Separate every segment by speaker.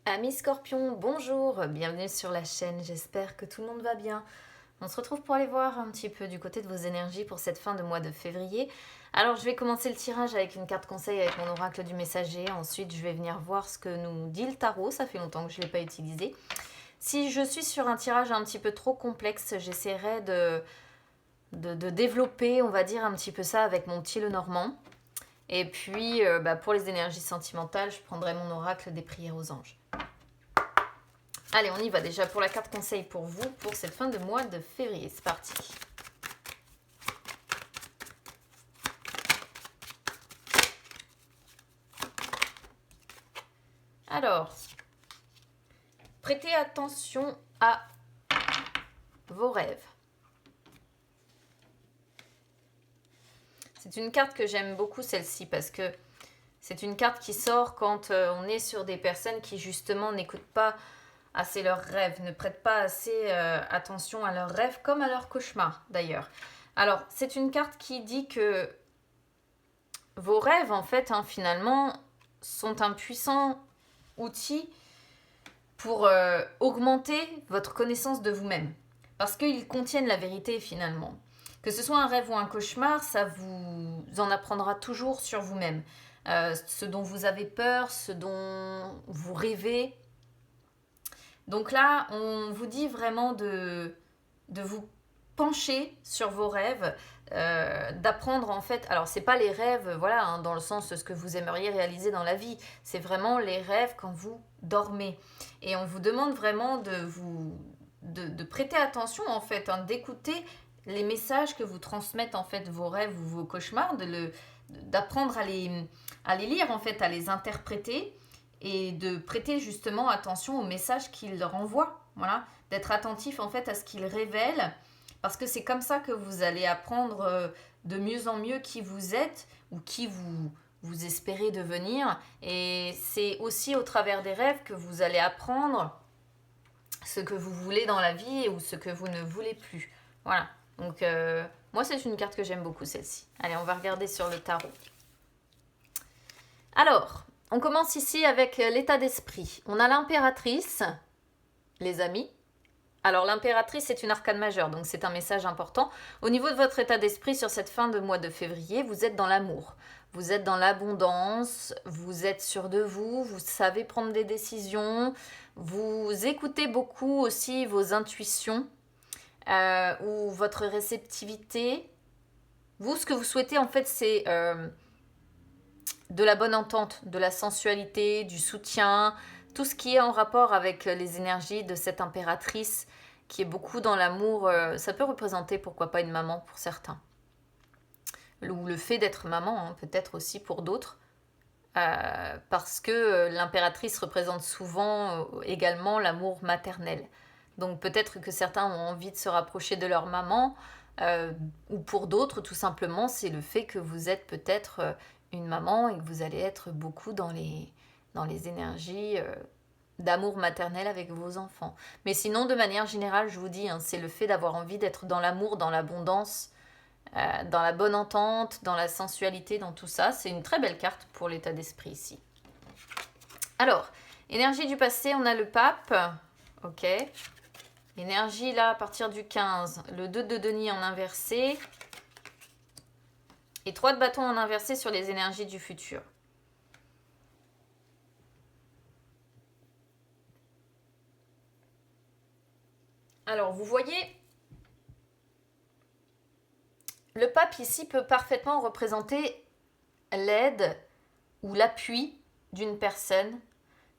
Speaker 1: Amis Scorpion, bonjour, bienvenue sur la chaîne, j'espère que tout le monde va bien. On se retrouve pour aller voir un petit peu du côté de vos énergies pour cette fin de mois de février. Alors je vais commencer le tirage avec une carte conseil avec mon oracle du messager, ensuite je vais venir voir ce que nous dit le tarot, ça fait longtemps que je ne l'ai pas utilisé. Si je suis sur un tirage un petit peu trop complexe, j'essaierai de développer, on va dire, un petit peu ça avec mon petit Lenormand. Et puis, pour les énergies sentimentales, je prendrai mon oracle des prières aux anges. Allez, on y va déjà pour la carte conseil pour vous, pour cette fin de mois de février. C'est parti. Alors, prêtez attention à vos rêves. C'est une carte que j'aime beaucoup, celle-ci, parce que c'est une carte qui sort quand on est sur des personnes qui, justement, n'écoutent pas assez leurs rêves, ne prêtent pas assez attention à leurs rêves, comme à leurs cauchemars, d'ailleurs. Alors, c'est une carte qui dit que vos rêves, en fait, finalement, sont un puissant outil pour augmenter votre connaissance de vous-même. Parce qu'ils contiennent la vérité, finalement. Que ce soit un rêve ou un cauchemar, ça vous en apprendra toujours sur vous-même. Ce dont vous avez peur, ce dont vous rêvez. Donc là, on vous dit vraiment de vous pencher sur vos rêves, d'apprendre en fait, alors c'est pas les rêves, voilà, dans le sens de ce que vous aimeriez réaliser dans la vie, c'est vraiment les rêves quand vous dormez. Et on vous demande vraiment de prêter attention en fait, d'écouter les messages que vous transmettent en fait vos rêves ou vos cauchemars, d'apprendre à les lire en fait, à les interpréter et de prêter justement attention aux messages qu'ils renvoient, voilà, d'être attentif en fait à ce qu'ils révèlent, parce que c'est comme ça que vous allez apprendre de mieux en mieux qui vous êtes ou qui vous espérez devenir, et c'est aussi au travers des rêves que vous allez apprendre ce que vous voulez dans la vie ou ce que vous ne voulez plus. Voilà, donc moi c'est une carte que j'aime beaucoup, celle-ci. Allez, on va regarder sur le tarot. Alors, on commence ici avec l'état d'esprit. On a l'impératrice, les amis. Alors l'impératrice, c'est une arcane majeure, donc c'est un message important. Au niveau de votre état d'esprit sur cette fin de mois de février, vous êtes dans l'amour. Vous êtes dans l'abondance, vous êtes sûr de vous, vous savez prendre des décisions, vous écoutez beaucoup aussi vos intuitions ou votre réceptivité. Vous, ce que vous souhaitez en fait, c'est de la bonne entente, de la sensualité, du soutien, tout ce qui est en rapport avec les énergies de cette impératrice qui est beaucoup dans l'amour. Ça peut représenter pourquoi pas une maman pour certains. Ou le fait d'être maman, peut-être aussi pour d'autres. Parce que l'impératrice représente souvent également l'amour maternel. Donc peut-être que certains ont envie de se rapprocher de leur maman, ou pour d'autres, tout simplement, c'est le fait que vous êtes peut-être une maman et que vous allez être beaucoup dans les énergies d'amour maternel avec vos enfants. Mais sinon, de manière générale, je vous dis, c'est le fait d'avoir envie d'être dans l'amour, dans l'abondance, dans la bonne entente, dans la sensualité, dans tout ça. C'est une très belle carte pour l'état d'esprit ici. Alors, énergie du passé, on a le pape. Ok. Énergie là, à partir du 15, le 2 de denier en inversé. Et 3 de bâton en inversé sur les énergies du futur. Alors, vous voyez, le pape ici peut parfaitement représenter l'aide ou l'appui d'une personne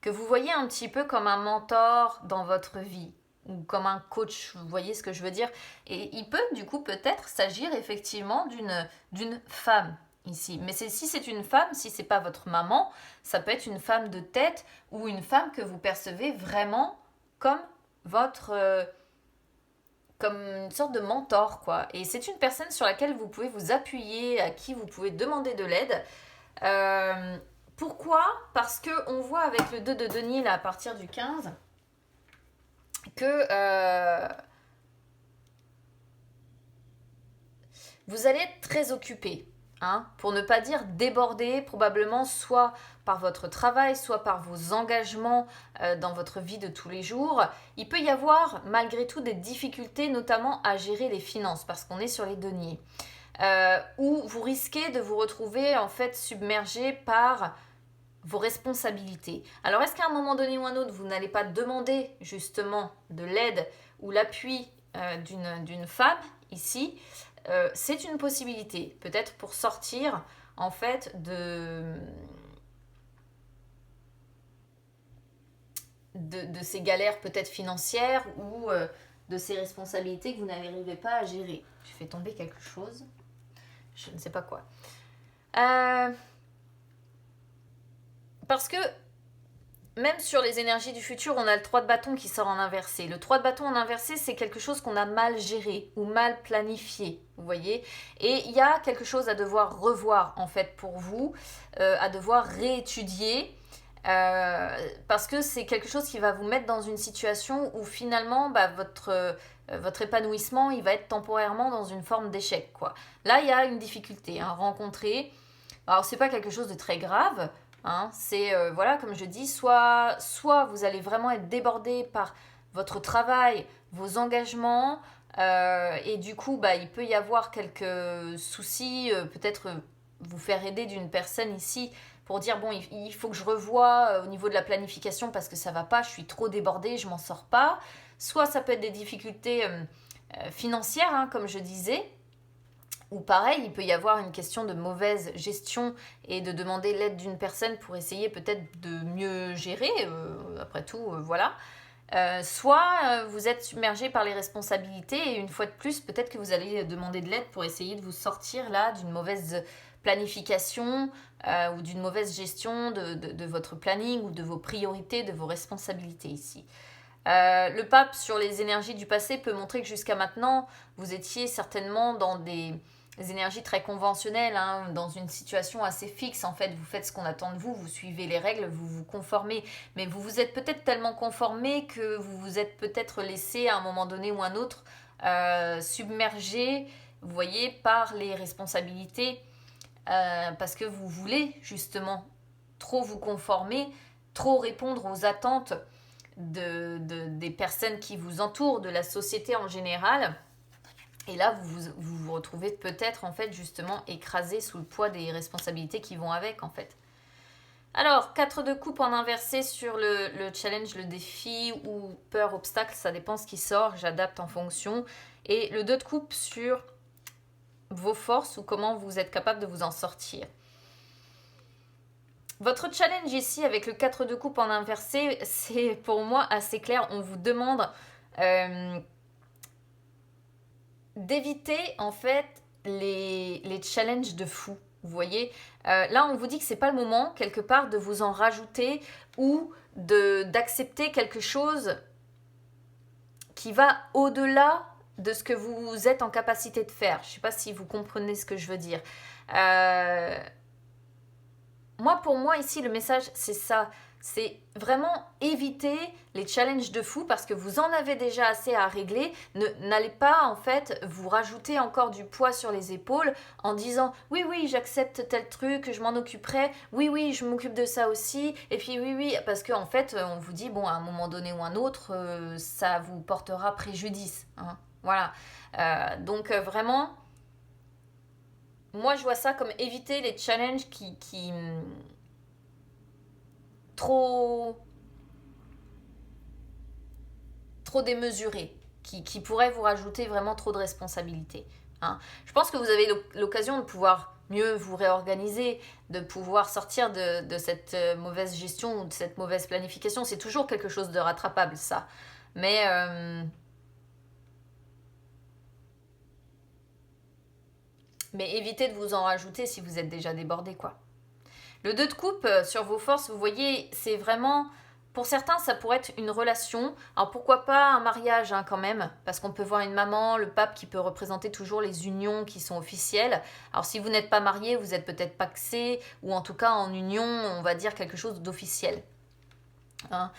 Speaker 1: que vous voyez un petit peu comme un mentor dans votre vie ou comme un coach, vous voyez ce que je veux dire. Et il peut du coup peut-être s'agir effectivement d'une femme ici. Mais si c'est une femme, si c'est pas votre maman, ça peut être une femme de tête ou une femme que vous percevez vraiment comme votre... comme une sorte de mentor, quoi. Et c'est une personne sur laquelle vous pouvez vous appuyer, à qui vous pouvez demander de l'aide. Pourquoi ? Parce qu'on voit avec le 2 de denier, là, à partir du 15, que vous allez être très occupé. hein, pour ne pas dire débordé, probablement soit par votre travail, soit par vos engagements dans votre vie de tous les jours. Il peut y avoir malgré tout des difficultés, notamment à gérer les finances, parce qu'on est sur les deniers. Où vous risquez de vous retrouver en fait submergé par vos responsabilités. Alors est-ce qu'à un moment donné ou un autre, vous n'allez pas demander justement de l'aide ou l'appui d'une femme ici? C'est une possibilité, peut-être pour sortir en fait de ces galères peut-être financières ou de ces responsabilités que vous n'arrivez pas à gérer. J'ai fait tomber quelque chose, je ne sais pas quoi. Parce que même sur les énergies du futur, on a le 3 de bâton qui sort en inversé. Le 3 de bâton en inversé, c'est quelque chose qu'on a mal géré ou mal planifié, vous voyez. Et il y a quelque chose à devoir revoir, en fait, pour vous, à devoir réétudier, parce que c'est quelque chose qui va vous mettre dans une situation où finalement, votre épanouissement, il va être temporairement dans une forme d'échec, quoi. Là, il y a une difficulté, hein, rencontrée. Alors, c'est pas quelque chose de très grave, hein, c'est, voilà, comme je dis, soit vous allez vraiment être débordé par votre travail, vos engagements, et du coup, il peut y avoir quelques soucis, peut-être vous faire aider d'une personne ici pour dire, bon, il faut que je revoie au niveau de la planification parce que ça va pas, je suis trop débordée, je m'en sors pas. Soit ça peut être des difficultés financières, hein, comme je disais, ou pareil, il peut y avoir une question de mauvaise gestion et de demander l'aide d'une personne pour essayer peut-être de mieux gérer, après tout, voilà. Soit vous êtes submergé par les responsabilités et une fois de plus, peut-être que vous allez demander de l'aide pour essayer de vous sortir là d'une mauvaise planification ou d'une mauvaise gestion de votre planning ou de vos priorités, de vos responsabilités ici. Le pape sur les énergies du passé peut montrer que jusqu'à maintenant, vous étiez certainement dans des énergies très conventionnelles, hein, dans une situation assez fixe. En fait, vous faites ce qu'on attend de vous, vous suivez les règles, vous vous conformez. Mais vous vous êtes peut-être tellement conformé que vous vous êtes peut-être laissé à un moment donné ou un autre submergé, vous voyez, par les responsabilités parce que vous voulez justement trop vous conformer, trop répondre aux attentes des personnes qui vous entourent, de la société en général. Et là, vous retrouvez peut-être en fait justement écrasé sous le poids des responsabilités qui vont avec en fait. Alors, 4 de coupe en inversé sur le challenge, le défi ou peur, obstacle, ça dépend ce qui sort, j'adapte en fonction. Et le 2 de coupe sur vos forces ou comment vous êtes capable de vous en sortir. Votre challenge ici avec le 4 de coupe en inversé, c'est pour moi assez clair. On vous demande d'éviter en fait les challenges de fou. Vous voyez, là on vous dit que c'est pas le moment quelque part de vous en rajouter ou d'accepter quelque chose qui va au-delà de ce que vous êtes en capacité de faire. Je ne sais pas si vous comprenez ce que je veux dire. Pour moi ici, le message, c'est ça. C'est vraiment éviter les challenges de fou parce que vous en avez déjà assez à régler. N'allez pas en fait vous rajouter encore du poids sur les épaules en disant oui, j'accepte tel truc, je m'en occuperai. Oui, je m'occupe de ça aussi. Et puis oui, parce qu'en fait, on vous dit, bon, à un moment donné ou un autre, ça vous portera préjudice. Hein. Voilà. Donc vraiment, moi je vois ça comme éviter les challenges qui trop démesurés, qui pourraient vous rajouter vraiment trop de responsabilités. Hein. Je pense que vous avez l'occasion de pouvoir mieux vous réorganiser, de pouvoir sortir de cette mauvaise gestion ou de cette mauvaise planification. C'est toujours quelque chose de rattrapable, ça. Mais évitez de vous en rajouter si vous êtes déjà débordé, quoi. Le 2 de coupe, sur vos forces, vous voyez, c'est vraiment... Pour certains, ça pourrait être une relation. Alors pourquoi pas un mariage hein, quand même, parce qu'on peut voir une maman, le pape qui peut représenter toujours les unions qui sont officielles. Alors si vous n'êtes pas marié, vous êtes peut-être pacsé, ou en tout cas en union, on va dire quelque chose d'officiel. Hein.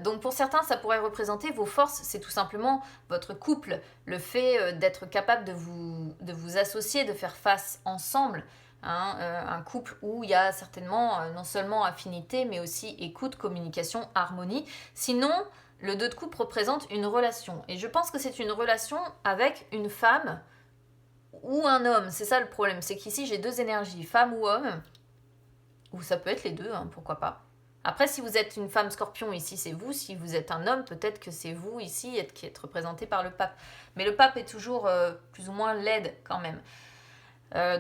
Speaker 1: Donc pour certains, ça pourrait représenter vos forces, c'est tout simplement votre couple, le fait d'être capable de vous associer, de faire face ensemble. hein, un couple où il y a certainement non seulement affinité, mais aussi écoute, communication, harmonie. Sinon, le 2 de coupe représente une relation. Et je pense que c'est une relation avec une femme ou un homme. C'est ça le problème, c'est qu'ici j'ai 2 énergies, femme ou homme. Ou ça peut être les deux, hein, pourquoi pas. Après, si vous êtes une femme scorpion, ici c'est vous. Si vous êtes un homme, peut-être que c'est vous ici qui êtes représenté par le pape. Mais le pape est toujours plus ou moins laide quand même.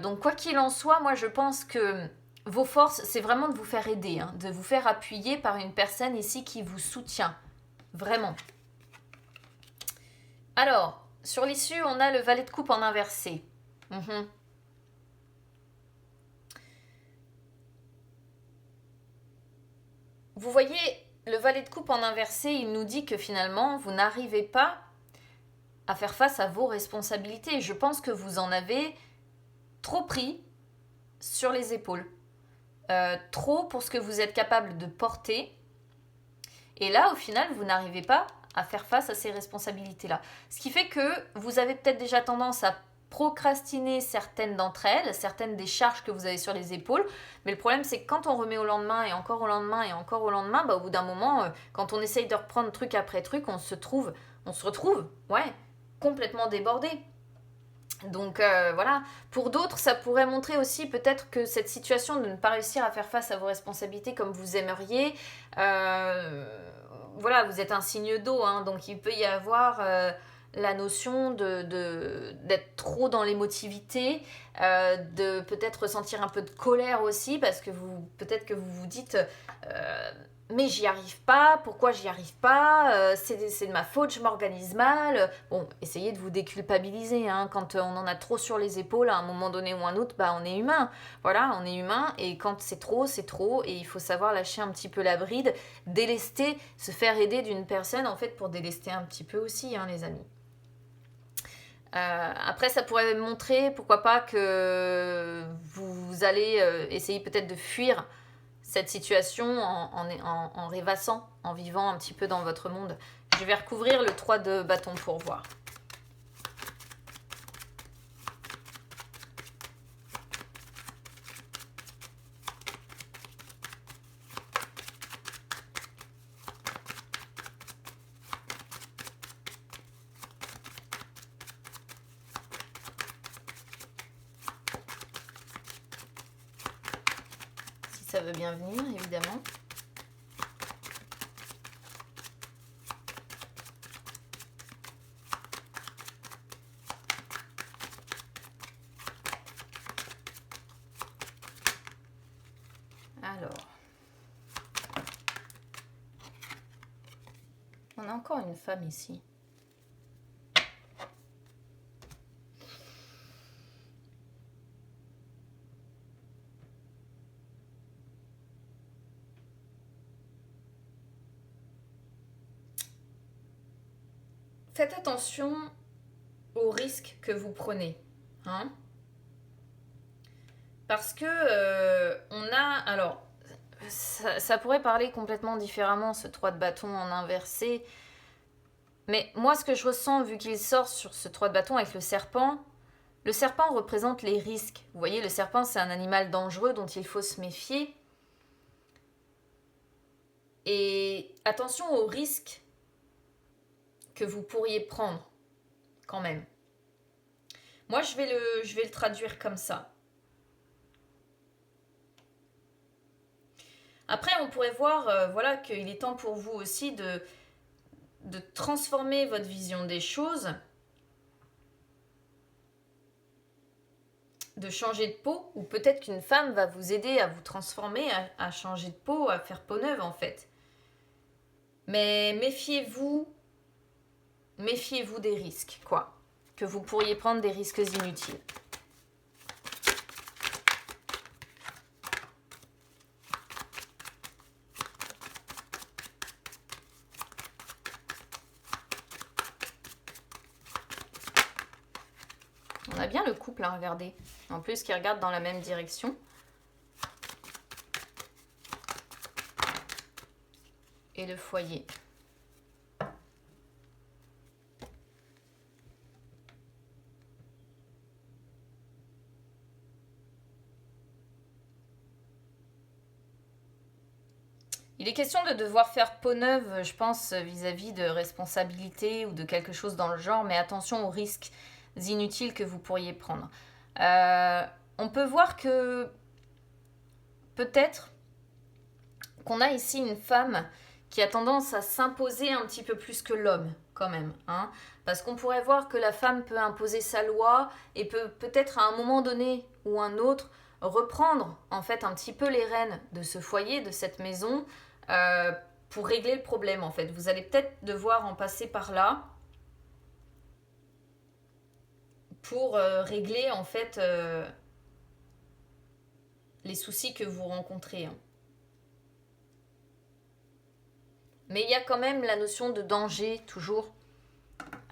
Speaker 1: Donc quoi qu'il en soit, moi je pense que vos forces, c'est vraiment de vous faire aider, hein, de vous faire appuyer par une personne ici qui vous soutient. Vraiment. Alors, sur l'issue, on a le valet de coupe en inversé. Vous voyez, le valet de coupe en inversé, il nous dit que finalement, vous n'arrivez pas à faire face à vos responsabilités. Je pense que vous en avez trop pris sur les épaules. Trop pour ce que vous êtes capable de porter. Et là, au final, vous n'arrivez pas à faire face à ces responsabilités-là. Ce qui fait que vous avez peut-être déjà tendance à procrastiner certaines d'entre elles, certaines des charges que vous avez sur les épaules. Mais le problème, c'est que quand on remet au lendemain et encore au lendemain et encore au lendemain, bah, au bout d'un moment, quand on essaye de reprendre truc après truc, on se retrouve, ouais, complètement débordé. Donc voilà, pour d'autres, ça pourrait montrer aussi peut-être que cette situation de ne pas réussir à faire face à vos responsabilités comme vous aimeriez, voilà, vous êtes un signe d'eau, hein, donc il peut y avoir la notion d'être trop dans l'émotivité, de peut-être ressentir un peu de colère aussi, parce que peut-être que vous vous dites... mais j'y arrive pas, pourquoi j'y arrive pas, c'est de ma faute, je m'organise mal. Bon, essayez de vous déculpabiliser, hein. Quand on en a trop sur les épaules, à un moment donné ou un autre, bah, on est humain. Voilà, on est humain, et quand c'est trop, et il faut savoir lâcher un petit peu la bride, délester, se faire aider d'une personne, en fait, pour délester un petit peu aussi, hein, les amis. Après, ça pourrait montrer, pourquoi pas, que vous allez essayer peut-être de fuir cette situation en rêvassant, en vivant un petit peu dans votre monde. Je vais recouvrir le 3 de bâton pour voir. Si ça veut bien venir, évidemment. Alors, on a encore une femme ici. Faites attention aux risques que vous prenez, hein, parce que on a... Alors, ça pourrait parler complètement différemment, ce 3 de bâton en inversé. Mais moi, ce que je ressens, vu qu'il sort sur ce 3 de bâton avec le serpent représente les risques. Vous voyez, le serpent, c'est un animal dangereux dont il faut se méfier. Et attention aux risques que vous pourriez prendre, quand même. Moi, je vais le traduire comme ça. Après, on pourrait voir voilà, qu'il est temps pour vous aussi de transformer votre vision des choses, de changer de peau, ou peut-être qu'une femme va vous aider à vous transformer, à changer de peau, à faire peau neuve en fait. Mais méfiez-vous des risques, quoi. Que vous pourriez prendre des risques inutiles. On a bien le couple, hein, regardez. En plus, qui regarde dans la même direction. Et le foyer. Il est question de devoir faire peau neuve, je pense, vis-à-vis de responsabilités ou de quelque chose dans le genre, mais attention aux risques inutiles que vous pourriez prendre. On peut voir que peut-être qu'on a ici une femme qui a tendance à s'imposer un petit peu plus que l'homme, quand même. Hein, parce qu'on pourrait voir que la femme peut imposer sa loi et peut peut-être à un moment donné ou un autre reprendre en fait un petit peu les rênes de ce foyer, de cette maison, pour régler le problème en fait. Vous allez peut-être devoir en passer par là pour régler en fait les soucis que vous rencontrez. Hein. Mais il y a quand même la notion de danger toujours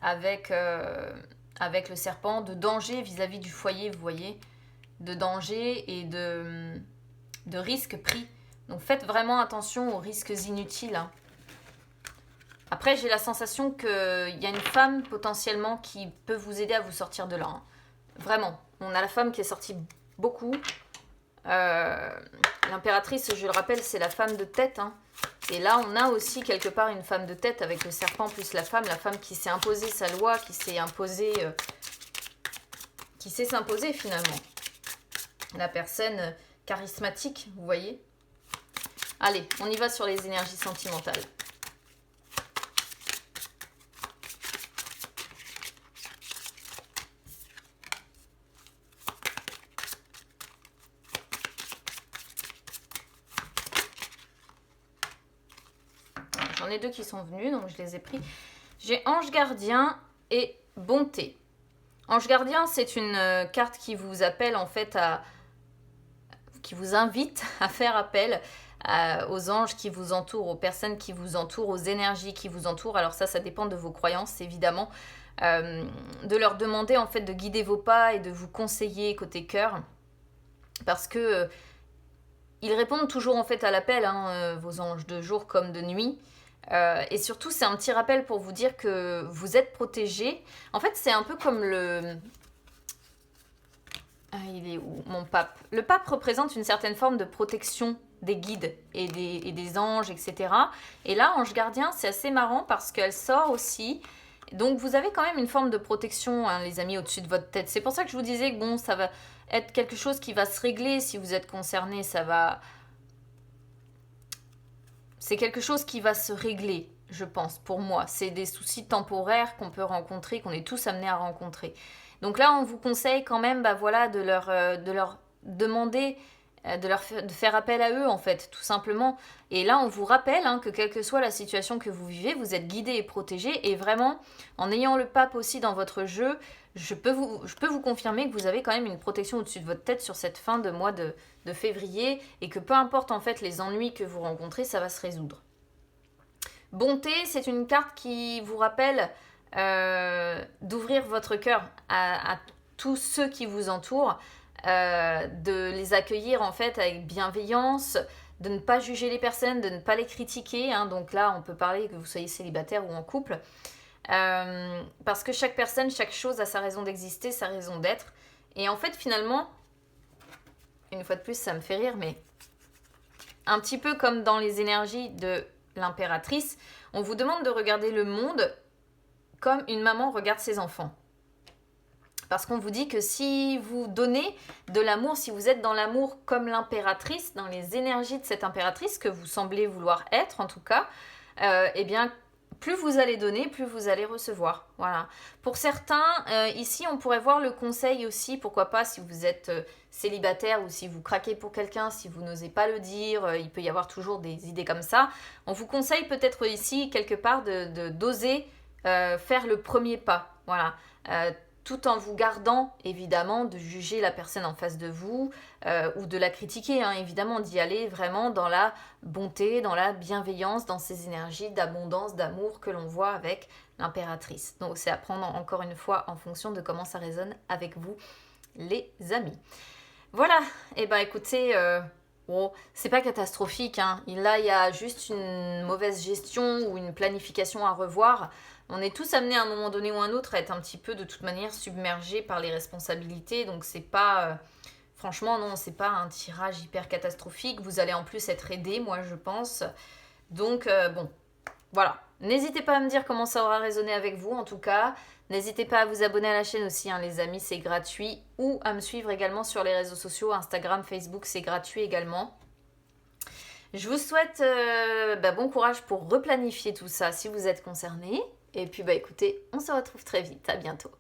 Speaker 1: avec le serpent, de danger vis-à-vis du foyer, vous voyez, de danger et de risques pris. Donc faites vraiment attention aux risques inutiles. Hein. Après, j'ai la sensation qu'il y a une femme potentiellement qui peut vous aider à vous sortir de là. Hein. Vraiment. On a la femme qui est sortie beaucoup. L'impératrice, je le rappelle, c'est la femme de tête. Hein. Et là, on a aussi quelque part une femme de tête avec le serpent plus la femme qui s'est imposée sa loi, qui s'est s'imposer finalement. La personne charismatique, vous voyez. Allez, on y va sur les énergies sentimentales. J'en ai deux qui sont venus, donc je les ai pris. J'ai Ange Gardien et Bonté. Ange Gardien, c'est une carte qui vous appelle en fait qui vous invite à faire appel aux anges qui vous entourent, aux personnes qui vous entourent, aux énergies qui vous entourent. Alors ça dépend de vos croyances évidemment. De leur demander en fait de guider vos pas et de vous conseiller côté cœur. Parce que ils répondent toujours en fait à l'appel, hein, vos anges, de jour comme de nuit. Et surtout, c'est un petit rappel pour vous dire que vous êtes protégés. En fait, c'est un peu comme le... Ah, il est où, mon pape? Le pape représente une certaine forme de protection des guides et des anges, etc. Et là, Ange Gardien, c'est assez marrant parce qu'elle sort aussi. Donc, vous avez quand même une forme de protection, hein, les amis, au-dessus de votre tête. C'est pour ça que je vous disais que bon, ça va être quelque chose qui va se régler si vous êtes concerné. C'est quelque chose qui va se régler, je pense, pour moi. C'est des soucis temporaires qu'on peut rencontrer, qu'on est tous amenés à rencontrer. Donc là, on vous conseille quand même voilà, de leur demander, de faire appel à eux, en fait, tout simplement. Et là, on vous rappelle que quelle que soit la situation que vous vivez, vous êtes guidé et protégé. Et vraiment, en ayant le pape aussi dans votre jeu, je peux vous confirmer que vous avez quand même une protection au-dessus de votre tête sur cette fin de mois de février et que peu importe en fait les ennuis que vous rencontrez, ça va se résoudre. Bonté, c'est une carte qui vous rappelle d'ouvrir votre cœur à tous ceux qui vous entourent, de les accueillir en fait avec bienveillance, de ne pas juger les personnes, de ne pas les critiquer. Hein. Donc là, on peut parler que vous soyez célibataire ou en couple. Parce que chaque personne, chaque chose a sa raison d'exister, sa raison d'être. Et en fait, finalement, une fois de plus, ça me fait rire, mais un petit peu comme dans les énergies de l'impératrice, on vous demande de regarder le monde comme une maman regarde ses enfants. Parce qu'on vous dit que si vous donnez de l'amour, si vous êtes dans l'amour comme l'impératrice, dans les énergies de cette impératrice, que vous semblez vouloir être en tout cas, eh bien, plus vous allez donner, plus vous allez recevoir. Voilà. Pour certains, ici, on pourrait voir le conseil aussi, pourquoi pas, si vous êtes célibataire ou si vous craquez pour quelqu'un, si vous n'osez pas le dire, il peut y avoir toujours des idées comme ça. On vous conseille peut-être ici, quelque part, d'oser faire le premier pas. Voilà. Tout en vous gardant, évidemment, de juger la personne en face de vous ou de la critiquer, hein, évidemment, d'y aller vraiment dans la bonté, dans la bienveillance, dans ces énergies d'abondance, d'amour que l'on voit avec l'impératrice. Donc, c'est à prendre encore une fois en fonction de comment ça résonne avec vous, les amis. Voilà, et ben écoutez, bon, c'est pas catastrophique, hein. Là, il y a juste une mauvaise gestion ou une planification à revoir. On est tous amenés à un moment donné ou un autre à être un petit peu de toute manière submergés par les responsabilités. Donc c'est pas, franchement non, c'est pas un tirage hyper catastrophique. Vous allez en plus être aidé, moi je pense. Donc, bon, voilà. N'hésitez pas à me dire comment ça aura résonné avec vous, en tout cas. N'hésitez pas à vous abonner à la chaîne aussi, hein, les amis, c'est gratuit. Ou à me suivre également sur les réseaux sociaux, Instagram, Facebook, c'est gratuit également. Je vous souhaite bon courage pour replanifier tout ça si vous êtes concerné. Et puis, écoutez, on se retrouve très vite. À bientôt.